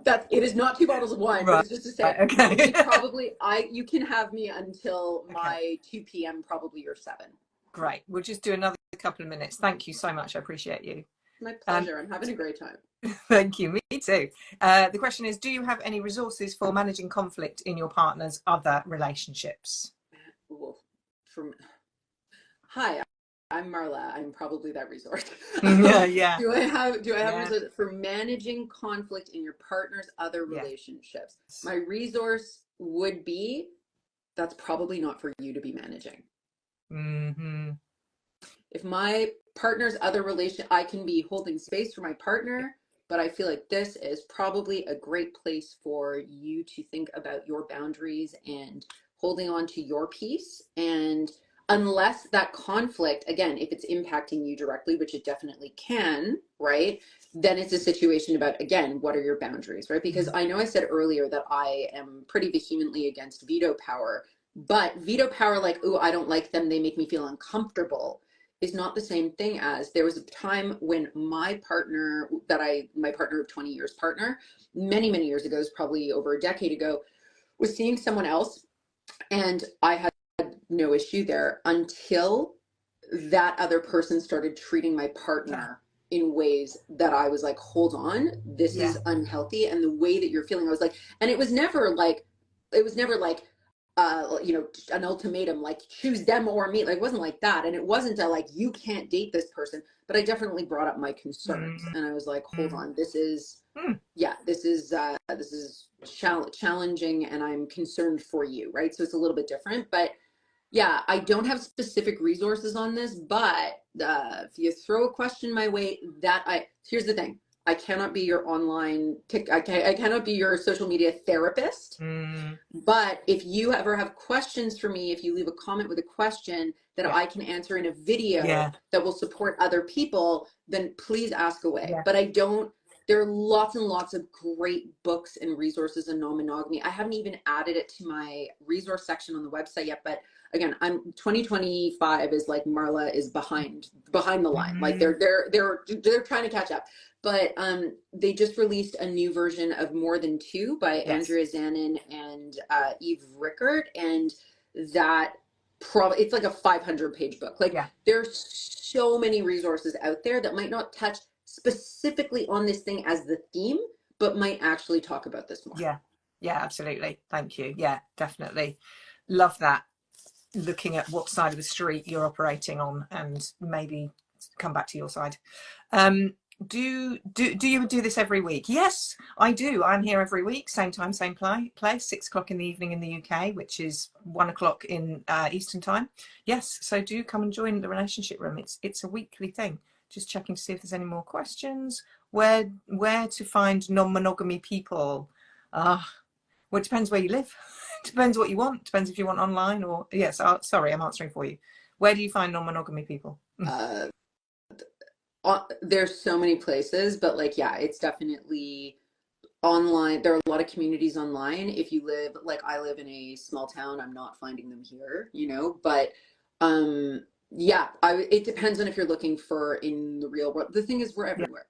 that it is not 2 bottles of wine, but right. it's just to Right. say Okay. we probably I you can have me until Okay. my 2 p.m. probably your 7. Great. We'll just do another couple of minutes. Thank you so much. I appreciate you. My Um, pleasure. I'm having a great time. Thank you. Me too. The question is, do you have any resources for managing conflict in your partner's other relationships? Well, from Hi, I'm Marla. I'm probably that resource. Yeah, yeah, Do I have yeah, resources for managing conflict in your partner's other yes. relationships? My resource would be that's probably not for you to be managing. Mm-hmm. If my partner's other relation, I can be holding space for my partner, but I feel like this is probably a great place for you to think about your boundaries and holding on to your peace. And unless that conflict, again, if it's impacting you directly, which it definitely can, right? Then it's a situation about, again, what are your boundaries, right? Because I know I said earlier that I am pretty vehemently against veto power, but veto power, like, oh, I don't like them, they make me feel uncomfortable, is not the same thing as there was a time when my partner my partner of 20 years partner, many years ago, is probably over a decade ago, was seeing someone else, and I had no issue there until that other person started treating my Yeah, partner in ways that I was like, hold on, this yeah. is unhealthy. And the way that you're feeling, I was like, and it was never like an ultimatum, like choose them or me. Like, it wasn't like that. And it wasn't a like, you can't date this person, but I definitely brought up my concerns. And I was like, hold Mm-hmm. on, this is challenging, and I'm concerned for you. Right. So it's a little bit different, but yeah, I don't have specific resources on this, but if you throw a question my way, here's the thing. I cannot be your I cannot be your social media therapist. Mm, But if you ever have questions for me, if you leave a comment with a question that yeah, I can answer in a video yeah, that will support other people, then please ask away. yeah. But there are lots and lots of great books and resources in non-monogamy. I haven't even added it to my resource section on the website yet, but again, I'm 2025 is like Marla is behind the line. Like Mm, they're trying to catch up. But they just released a new version of More Than Two by yes, Andrea Zanin and Eve Rickard, and that it's like a 500-page book. Like, yeah, there's so many resources out there that might not touch specifically on this thing as the theme, but might actually talk about this more. yeah, yeah, absolutely. Thank you. Yeah, definitely. Love that. Looking at what side of the street you're operating on and maybe come back to your side. Do you do this every week? Yes, I do. I'm here every week, same time, same place, 6 o'clock in the evening in the UK, which is 1 o'clock in Eastern time. Yes, so do come and join the relationship room. It's a weekly thing. Just checking to see if there's any more questions. Where to find non-monogamy people? Well, it depends where you live. Depends what you want. Depends if you want online or yes. Sorry, I'm answering for you. Where do you find non-monogamy people? There's so many places, but like, yeah, it's definitely online. There are a lot of communities online. If you live, like I live in a small town, I'm not finding them here, you know, but yeah, it depends on if you're looking for in the real world. The thing is, we're everywhere.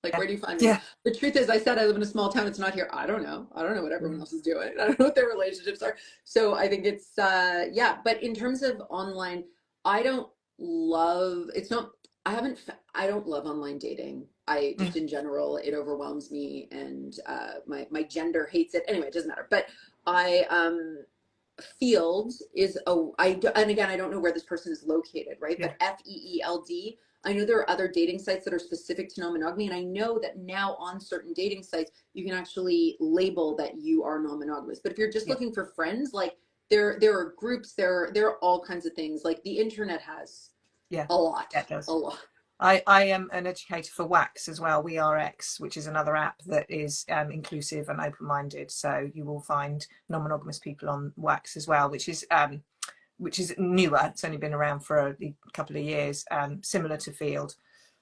Like, where do you find me? Yeah. The truth is, I said I live in a small town. It's not here. I don't know. I don't know what everyone else is doing. I don't know what their relationships are. So I think it's, yeah. But in terms of online, I don't love, it's not, I don't love online dating. I just, in general, it overwhelms me, and my gender hates it. Anyway, it doesn't matter. But Field is and again, I don't know where this person is located, right? Yeah. But FEELD. I know there are other dating sites that are specific to non-monogamy, and I know that now on certain dating sites you can actually label that you are non-monogamous. But if you're just looking for friends, like there are groups, there are all kinds of things. Like the internet has a lot. Yeah, it does. A lot. I am an educator for Wax as well, WeAreX, which is another app that is inclusive and open-minded. So you will find non-monogamous people on Wax as well, which is newer. It's only been around for a couple of years, similar to Field.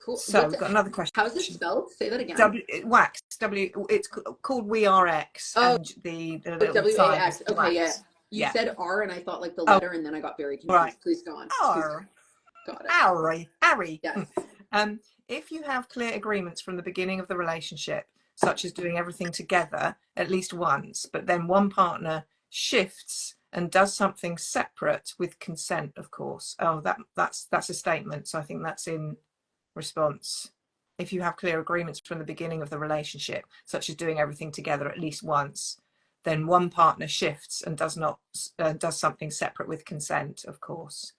Cool. So we've got another question. How's it spelled? Say that again. Wax. It's called WeAreX. Oh, and the WAX. Okay, yeah. You said R, and I thought like the letter, and then I got very confused. Right. Please go on. R. Got it. Harry. Yes. If you have clear agreements from the beginning of the relationship, such as doing everything together at least once, but then one partner shifts and does something separate with consent, of course. Oh, that's a statement. So I think that's in response. If you have clear agreements from the beginning of the relationship, such as doing everything together at least once, then one partner shifts and does something separate with consent, of course.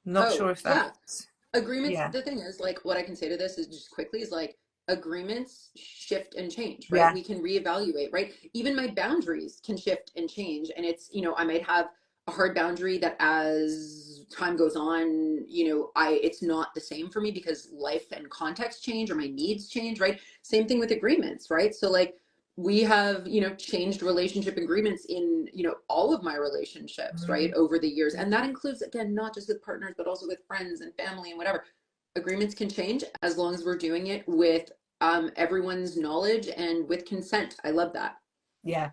Not sure if that's agreements. The thing is, like, what I can say to this is just quickly is like agreements shift and change, right? We can reevaluate, right? Even my boundaries can shift and change. And it's, you know, I might have a hard boundary that as time goes on, you know, it's not the same for me because life and context change or my needs change, right? Same thing with agreements, right? So like we have, you know, changed relationship agreements in, you know, all of my relationships, right, over the years. And that includes, again, not just with partners, but also with friends and family and whatever. Agreements can change as long as we're doing it with everyone's knowledge and with consent. I love that. Yeah.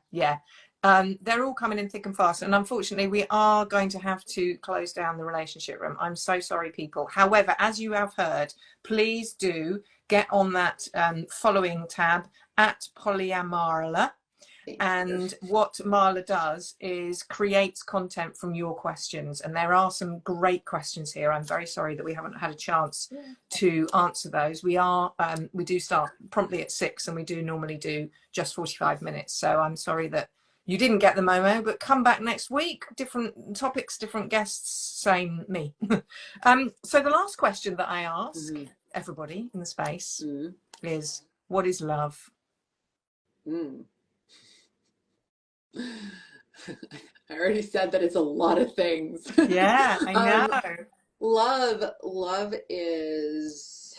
They're all coming in thick and fast. And unfortunately, we are going to have to close down the relationship room. I'm so sorry, people. However, as you have heard, please do get on that following tab at PolyaMarla. And what Marla does is creates content from your questions. And there are some great questions here. I'm very sorry that we haven't had a chance to answer those. We do start promptly at 6 and we do normally do just 45 minutes. So I'm sorry that you didn't get the memo, but come back next week. Different topics, different guests, same me. So the last question that I ask everybody in the space is, what is love? I already said that it's a lot of things. Yeah, I know. Love is,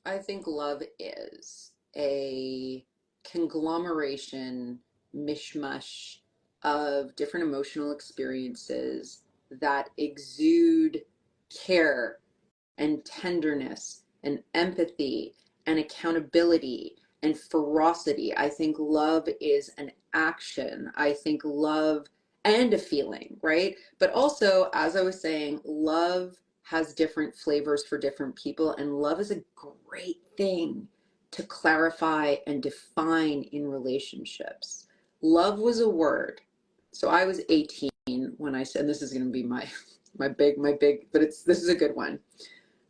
I think love is a conglomeration, mishmash of different emotional experiences that exude care and tenderness and empathy and accountability and ferocity. I think love is an action. I think love and a feeling, right? But also, as I was saying, love has different flavors for different people, and love is a great thing to clarify and define in relationships. Love was a word. So I was 18 when I said, and this is going to be my big, but this is a good one.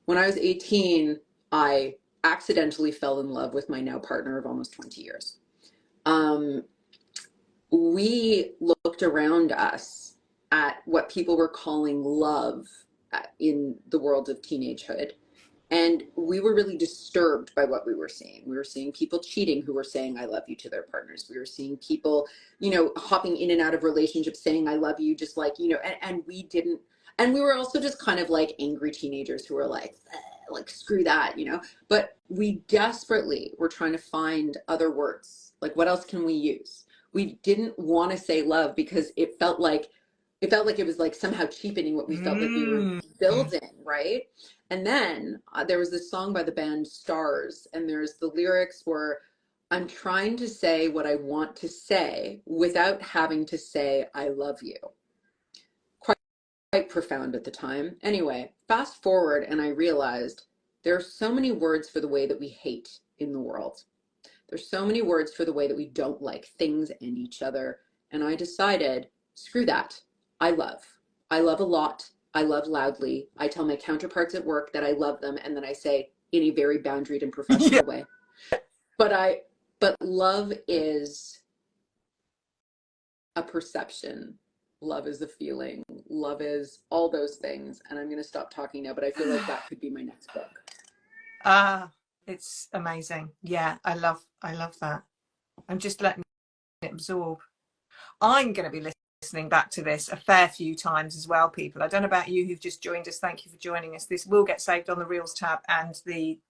When I was 18, I accidentally fell in love with my now partner of almost 20 years. We looked around us at what people were calling love in the world of teenagehood. And we were really disturbed by what we were seeing. We were seeing people cheating who were saying, I love you to their partners. We were seeing people, you know, hopping in and out of relationships saying, I love you, just like, you know, and we didn't, and we were also just kind of like angry teenagers who were like, screw that, you know, but we desperately were trying to find other words. Like, what else can we use? We didn't want to say love because it was like somehow cheapening what we felt like we were Mm. building, right? And then there was this song by the band Stars, and there's the lyrics were, I'm trying to say what I want to say without having to say I love you. Quite profound at the time. Anyway, fast forward, and I realized there are so many words for the way that we hate in the world. There's so many words for the way that we don't like things and each other. And I decided, screw that. I love. I love a lot. I love loudly. I tell my counterparts at work that I love them, and then I say in a very boundaried and professional way. But love is a perception. Love is a feeling. Love is all those things. And I'm going to stop talking now, but I feel like that could be my next book. It's amazing. Yeah, I love that. I'm just letting it absorb. I'm going to be listening back to this a fair few times as well, people. I don't know about you who've just joined us. Thank you for joining us. This will get saved on the Reels tab and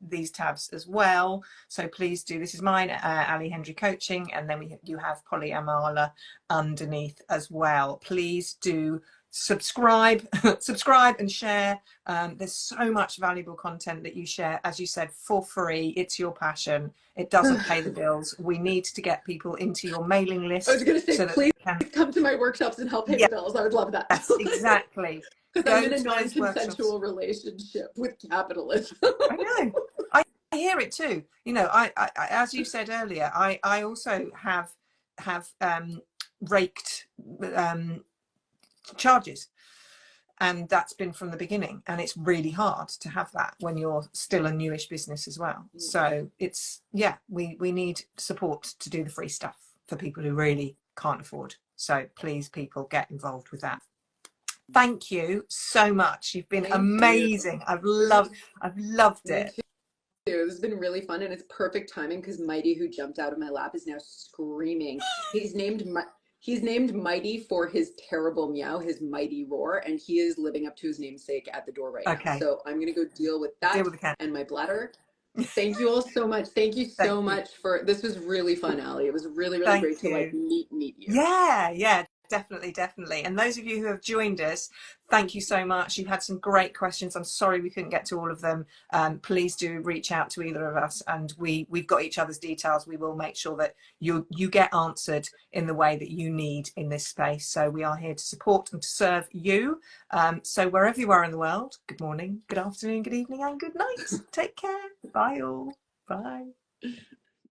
these tabs as well. So please do. This is mine, Ali Hendry Coaching, and then you have PolyaMarla underneath as well. Please do subscribe and share. There's so much valuable content that you share, as you said, for free. It's your passion. It doesn't pay the bills. We need to get people into your mailing list. I was going to say, so please come to my workshops and help pay the bills. I would love that. Yes, exactly. Because I'm in a non-consensual relationship with capitalism. I know. I hear it too. You know, I as you said earlier, I also have raked charges, and that's been from the beginning, and it's really hard to have that when you're still a newish business as well. So it's, yeah, we need support to do the free stuff for people who really can't afford. So please, people, get involved with that. Thank you so much. You've been amazing. I've loved it. This has been really fun, and it's perfect timing because Mighty, who jumped out of my lap, is now screaming. He's named Mighty for his terrible meow, his mighty roar, and he is living up to his namesake at the door right now. So I'm going to go deal with that and my bladder. Thank you all so much. Thank you so much for this. Was really fun, Ali. It was really great to like meet you. Yeah, definitely. And those of you who have joined us, thank you so much. You've had some great questions. I'm sorry we couldn't get to all of them. Please do reach out to either of us, and we've got each other's details. We will make sure that you get answered in the way that you need in this space. So we are here to support and to serve you. So wherever you are in the world, good morning, good afternoon, good evening, and good night. Take care. Bye all. Bye.